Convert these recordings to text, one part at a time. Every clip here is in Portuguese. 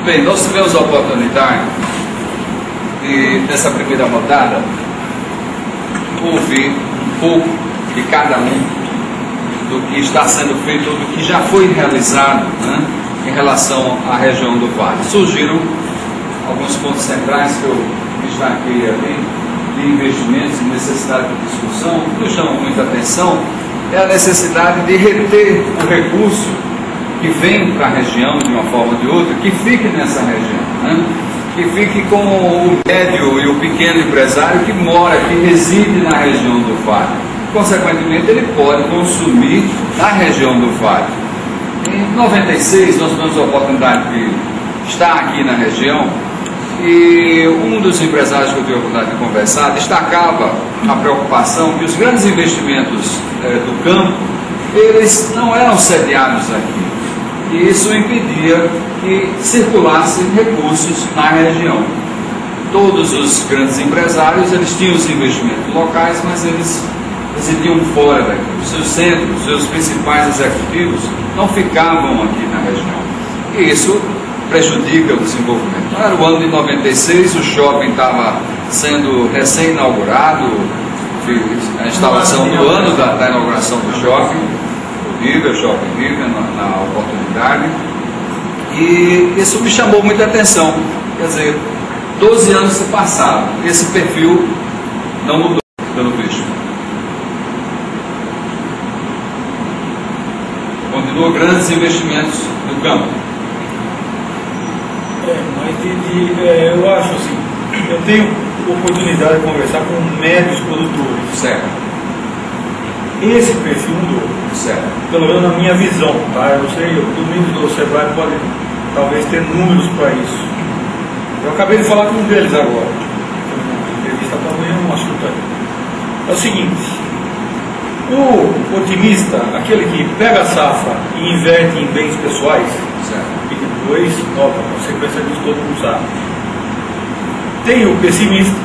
Bem, nós tivemos a oportunidade de, nessa primeira rodada, ouvir um pouco de cada um do que está sendo feito, do que já foi realizado, né, em relação à região do Vale. Surgiram alguns pontos centrais que eu destaquei ali, de investimentos e necessidade de discussão. O que nos chama muita atenção é a necessidade de reter o recurso que vem para a região, de uma forma ou de outra, que fique nessa região, né? Que fique com o médio e o pequeno empresário que mora, que reside na região do Vale. Consequentemente, ele pode consumir na região do Vale. Em 96, nós tivemos a oportunidade de estar aqui na região e um dos empresários que eu tive a oportunidade de conversar destacava a preocupação que os grandes investimentos do campo, eles não eram sediados aqui. E isso impedia que circulassem recursos na região. Todos os grandes empresários, eles tinham os investimentos locais, mas eles residiam fora daqui. Os seus centros, os seus principais executivos não ficavam aqui na região. E isso prejudica o desenvolvimento. Era o ano de 96, o shopping estava sendo recém-inaugurado, a instalação do ano da inauguração do shopping, o Shopping River, na oportunidade, e isso me chamou muita atenção. Quer dizer, 12 anos se passaram, esse perfil não mudou, pelo visto. Continuam grandes investimentos no campo. Mas eu acho assim, eu tenho oportunidade de conversar com médios produtores. Certo. Esse perfil mudou. Certo. Pelo menos na minha visão, tá? Eu não sei, o domingo do Sebrae pode talvez ter números para isso. Eu acabei de falar com um deles agora. Uma entrevista para amanhã, um assunto aí. É o seguinte, o otimista, aquele que pega a safra e inverte em bens pessoais, Certo. e depois, a consequência disso todo mundo sabe. Tem o pessimista,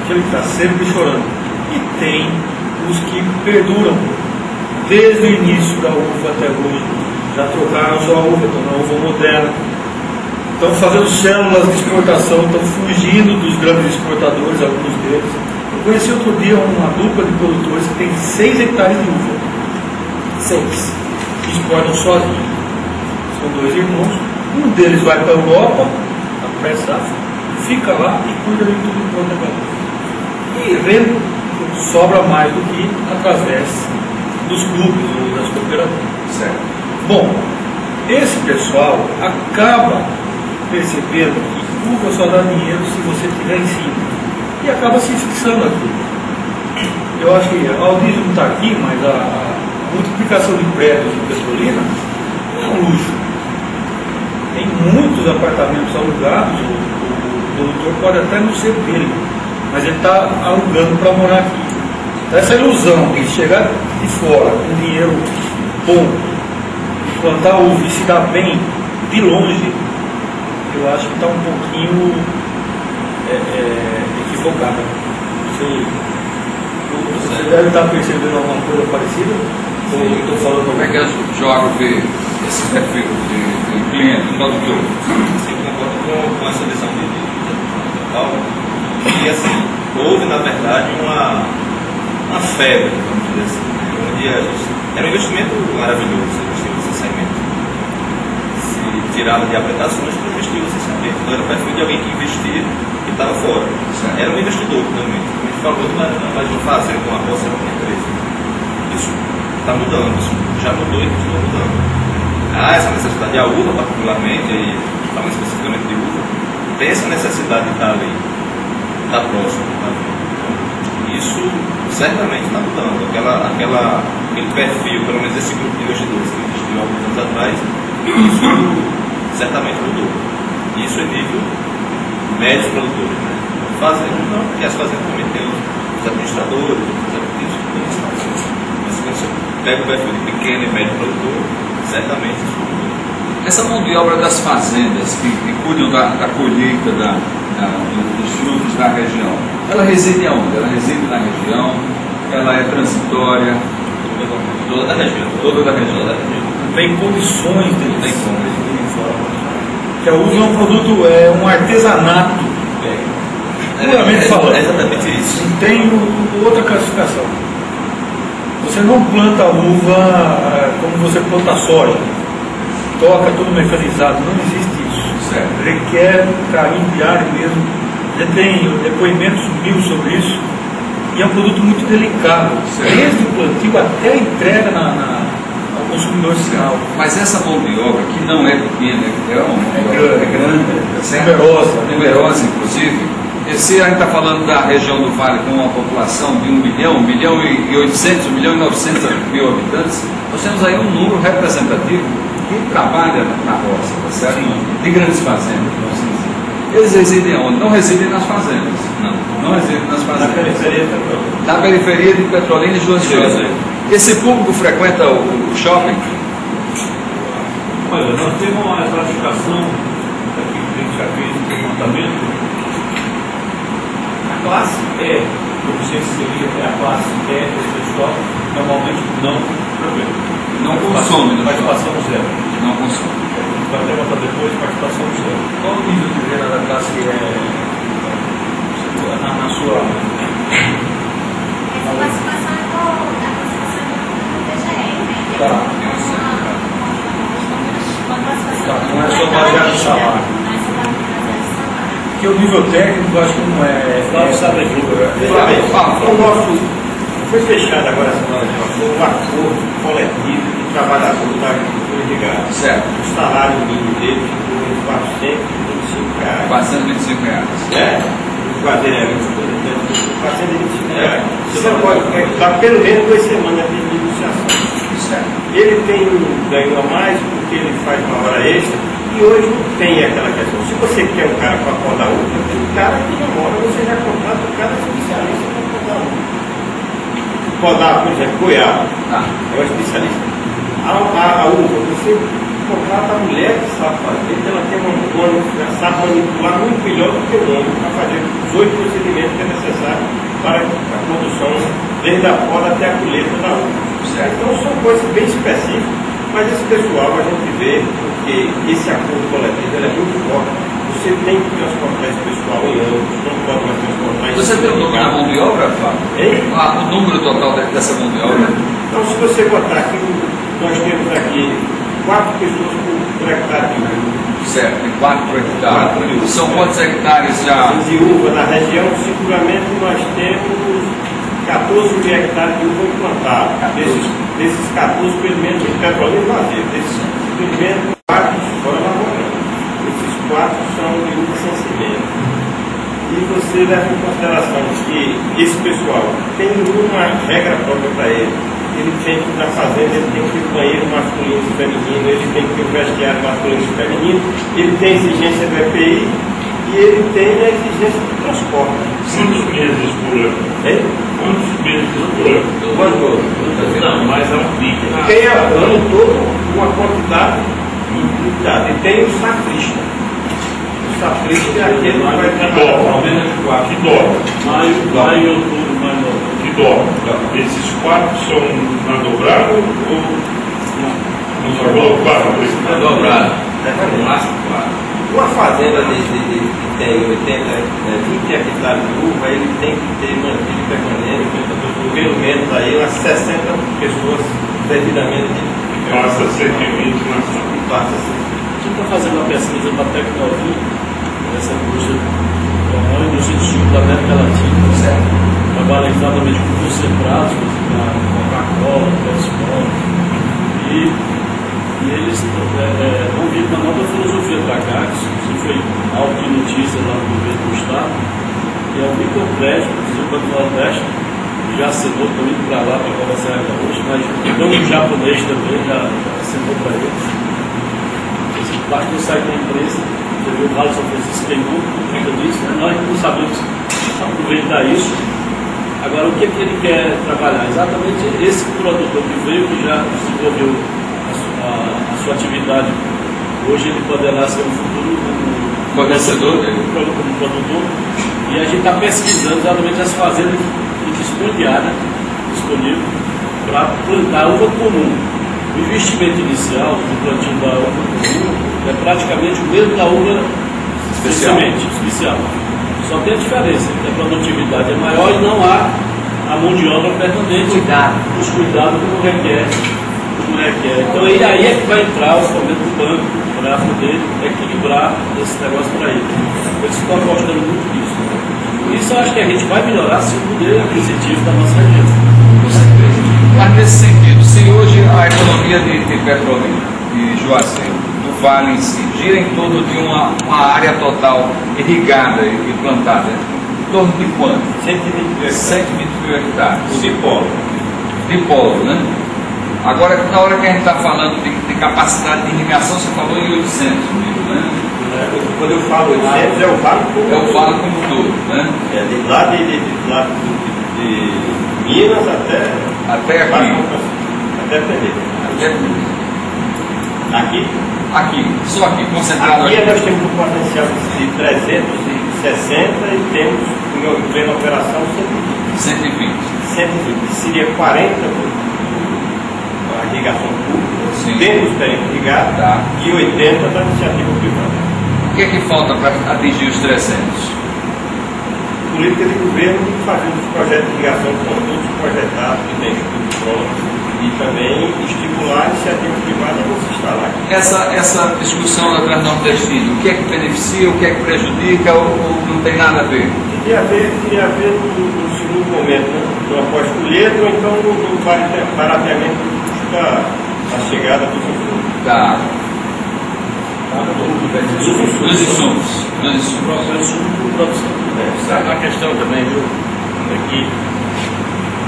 aquele que está sempre chorando, e tem os que perduram desde o início da uva até hoje. Já trocaram sua uva, estão na uva moderna, estão fazendo células de exportação, estão fugindo dos grandes exportadores, alguns deles. Eu conheci outro dia uma dupla de produtores que tem 6 hectares de uva. 6. Que exportam sozinhos. São 2 irmãos. Um deles vai para a Europa, a pré-safra, fica lá e cuida de tudo pronto agora. E rende, sobra mais do que através dos clubes ou das cooperativas. Certo. Bom, esse pessoal acaba percebendo que uva só dá dinheiro se você estiver em cima. E acaba se fixando aqui. Eu acho que a Aldísio não está aqui, mas a multiplicação de prédios em Petrolina é um luxo. Tem muitos apartamentos alugados, o produtor pode até não ser dele, mas ele está alugando para morar aqui. Então, essa ilusão de chegar de fora com dinheiro bom, plantar uva e se dar bem de longe, eu acho que está um pouquinho equivocada. Você deve estar percebendo alguma coisa parecida? Ou eu estou falando como é que o geógrafo vê esse perfil de cliente, de produtor? Sim, concordo com essa visão de Paulo. E assim, houve na verdade uma febre, vamos dizer assim, onde era um investimento maravilhoso, investir no segmento. Se tirava de aplicações para investir no segmento. Não era o perfil de alguém que investia e estava fora. Certo. Era um investidor, realmente. A gente falou de uma fazenda, uma roça, uma empresa. Isso está mudando, isso já mudou e continua mudando. Essa necessidade, a uva particularmente, e falando especificamente de uva, tem essa necessidade de estar ali, estar próximo. Isso certamente está mudando. Aquele perfil, pelo menos esse grupo de investidores que investiu há alguns anos atrás, isso certamente mudou. Isso é nível médios produtores, né? Fazendo não, porque as fazendas também têm os administradores, os executivos, mas quando você pega o perfil de pequeno e médio produtor, certamente isso mudou. Essa mão de obra das fazendas que cuidam da colheita dos frutos da região, ela reside aonde? Ela reside na região, ela é transitória? Toda da região. Toda da região. Tem condições de tem como. Que a uva é um produto, um artesanato, puramente falando. É exatamente isso. Não tem outra classificação. Você não planta uva como você planta soja, toca tudo mecanizado, não existe isso. Certo. Requer um carinho diário mesmo. Já tem depoimentos mil sobre isso. E é um produto muito delicado, certo, desde o plantio até a entrega ao consumidor final. Mas essa mão de obra, que não é pequena, é grande, numerosa inclusive. Se a gente está falando da região do Vale com uma população de 1 milhão e 800, 1 milhão e 900 mil habitantes, nós temos aí um número representativo que trabalha na roça, tá certo? De grandes fazendas, vamos dizer. Eles residem onde? Não residem nas fazendas. Não residem nas fazendas. Na periferia de Petrolina e Juazeiro. Esse público frequenta o shopping? Olha, nós temos uma classificação aqui que a gente já fez no levantamento. A classe E, como se seria a classe E desse pessoal, normalmente não frequenta. Não consome. Participação zero. Não consome. Vai até botar depois, participação zero. Qual o nível de renda da classe E na sua... Essa classificação é da classificação do TGE, né? Tá. Não é só baseado no salário. Não é só baseado no salário. Porque o nível técnico eu acho que não é. Flávio sabe O nosso foi fechado agora essa semana, um acordo coletivo de trabalhadores da agricultura de gado. Certo. O salário mínimo dele ficou em R$ 425. R$ 425. R$ 425. Você pode dar pelo menos 2 semanas de negociação. Certo. Ele tem ganho a mais porque ele faz uma hora extra e hoje não tem aquela questão. Se você quer um cara para podar uva, tem um cara que demora, você já contrata o cara especialista para podar uva. Podar, por exemplo, goiaba, é um especialista. A uva, você contrata a mulher que sabe fazer, ela tem já sabe manipular muito melhor do que o homem para fazer os 8 procedimentos que é necessário para a produção, desde a poda até a colheita da uva. Então são coisas bem específicas, mas esse pessoal a gente vê porque esse acordo coletivo é muito forte. Você tem que transportar esse pessoal em anos, não pode mais transportar em Você tem o número da mão de obra, Fábio? O número total dessa mão de obra? Então, se você botar aqui, nós temos aqui 4 pessoas por hectare de uva. Certo, tem 4 por hectare. São quantos hectares já? De uva na região, seguramente nós temos 14 mil hectares de uva implantados. Desses 14, pelo menos, de Petrolina e Juazeiro. Desses, pelo menos, 4 fora da Lavoura. Esses 4 são de uva sem semente. E você leva em consideração que esse pessoal tem uma regra própria para ele. Ele tem que, na fazenda, ele tem que ter o banheiro masculino e feminino, ele tem que ter o vestiário masculino e feminino, ele tem exigência do EPI e ele tem a exigência do transporte. Quantos meses por ano? Quantos meses por ano? Quanto? Não, mas é um pique. Tem o ano todo uma quantidade limitada. E tem o sacrista. O sacrista é aquele que vai trabalhar. Que dobra. Maio e outubro, mais novo. Que dobra. Esses 4 são na dobrada ou não sobrou 4? Na dobrada. No máximo 4. Uma fazenda que tem 20 hectares de uva, ele tem que ter mantido permanente, pelo menos aí umas 60 pessoas devidamente. Passa a ser de 20 na sala. Passa a ser. A gente está fazendo uma pesquisa para a tecnologia dessa indústria no Instituto da América Latina, certo? Trabalha exatamente com concentrados, com Coca-Cola, Pepsi-Cola, e eles vão vir com uma nova filosofia para cá, que foi algo de notícia lá no governo do Estado, que é o microcrédito, o Banco do Nordeste já assinou, estou indo para lá para conversar ainda hoje, mas então o japonês também já assinou para eles. Esse parte do site da empresa, você viu, o Alisson Francisco queimou por conta disso, né? Nós não sabemos aproveitar isso. Agora, o que ele quer trabalhar? Exatamente esse produtor que veio, que já desenvolveu a sua atividade. Hoje ele poderá ser um futuro fornecedor como produtor. E a gente está pesquisando exatamente as fazendas que dispõem de área disponível para plantar uva comum. O investimento inicial do plantio da uva comum é praticamente o mesmo da uva especial. Só tem a diferença, que a produtividade é maior e não há a mão de obra permanente, os cuidados como requer. Então aí é que vai entrar o orçamento do banco para poder equilibrar esse negócio para ele. Eles estão apostando muito nisso. Isso eu acho que a gente vai melhorar se o poder aquisitivo da nossa região. Com certeza. Mas nesse sentido, se hoje a economia de Petrolina, de Juazeiro, do Vale em si, gira em torno de uma área total irrigada e plantada, em torno de quanto? 120 mil hectares. De polo. De polo, né? Agora, na hora que a gente está falando de capacidade de irrigação, você falou em 800 mil, né? Quando eu falo 800, é o vale como é o vale como todo, né? É de lá de Minas até aqui. Até Pereira. Aqui, só aqui, concentrado aqui. Aqui nós temos um potencial de 360 e temos, em plena operação, 120. 120. Seria 40 a irrigação pública, dentro do período irrigado, e 80 da iniciativa privada. O que é que falta para atingir os 300? Política de governo fazer os projetos de irrigação com todos projetados que tem estudos prontos e também estimular a iniciativa privada a se instalar. Essa discussão da Transnordestina, o que é que beneficia, o que é que prejudica ou não tem nada a ver? Queria ver no segundo momento, né? No após-colheita ou então no barateamento a chegada do consumo. Tá. Dos insumos. A questão também, viu? Aqui,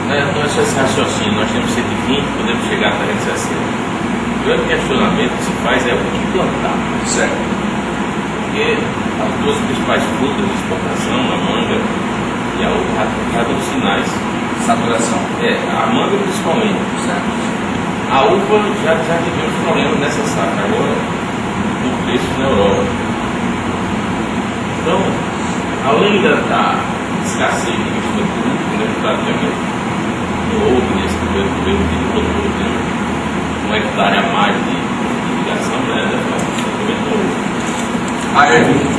não é só esse raciocínio, nós temos 120, podemos chegar a 360. O grande questionamento que se faz é o que plantar. Certo. Porque as duas principais frutas de exportação, a manga e a uva, já dão sinais. Saturação. A manga principalmente. Certo. A uva já tivemos problema nessa safra agora, do preço na Europa. Então, além da escassez de investimento público, né, praticamente não houve nesse primeiro vídeo produtor de 1 hectare a mais de irrigação, né?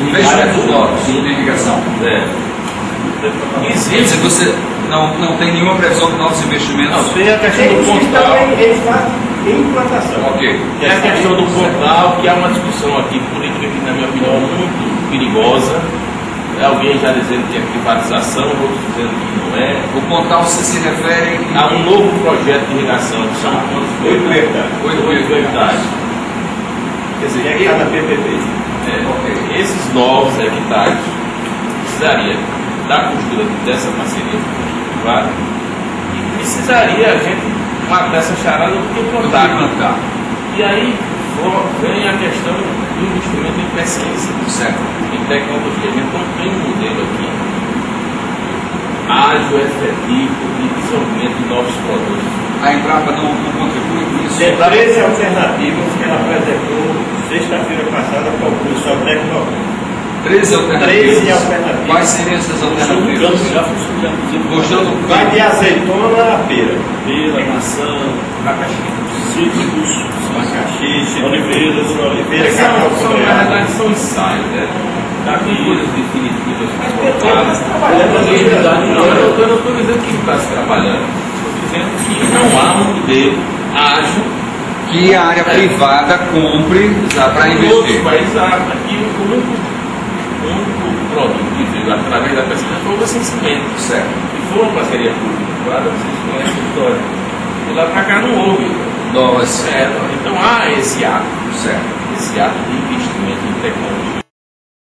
Investimentos novos de irrigação. Existe. Você não tem nenhuma previsão de novos investimentos? Não, tem a questão do portal. Ele está em implantação. Ok. Tem a questão do portal, que há uma discussão aqui política que, na minha opinião, é muito perigosa. Alguém já dizendo que é privatização, outros dizendo que não é. O portal você se refere a um novo projeto de irrigação, que são 8 hectares. 8 hectares. Quer dizer, que está na PPP. Esses novos hectares precisaria da costura dessa parceria privada e precisaria a gente matar essa charada do que plantar. E aí vem a questão do investimento em pesquisa, certo, em tecnologia. A gente não tem um modelo aqui ágil, efetivo de desenvolvimento de novos produtos. A Embrapa não contribui com isso? Tem 13 alternativas que ela apresentou sexta-feira passada para o curso Tecnológico. 13 alternativas. Quais seriam essas alternativas? Vai de azeitona a pera. Pera, maçã, cítricos, macaxi, oliveira, são, na verdade, são ensaios, né? Está com coisas definitivas colocadas. Eu não estou dizendo que está se trabalhando, estou dizendo que não há um modelo ágil que a área privada compre para investir. Aqui o único produto que veio através da pesquisa foi o licenciamento. Certo. E foi uma parceria pública-privada, vocês conhecem a história. E lá para cá não houve novas. Então há esse ato. Certo. Esse ato de investimento em tecnologia.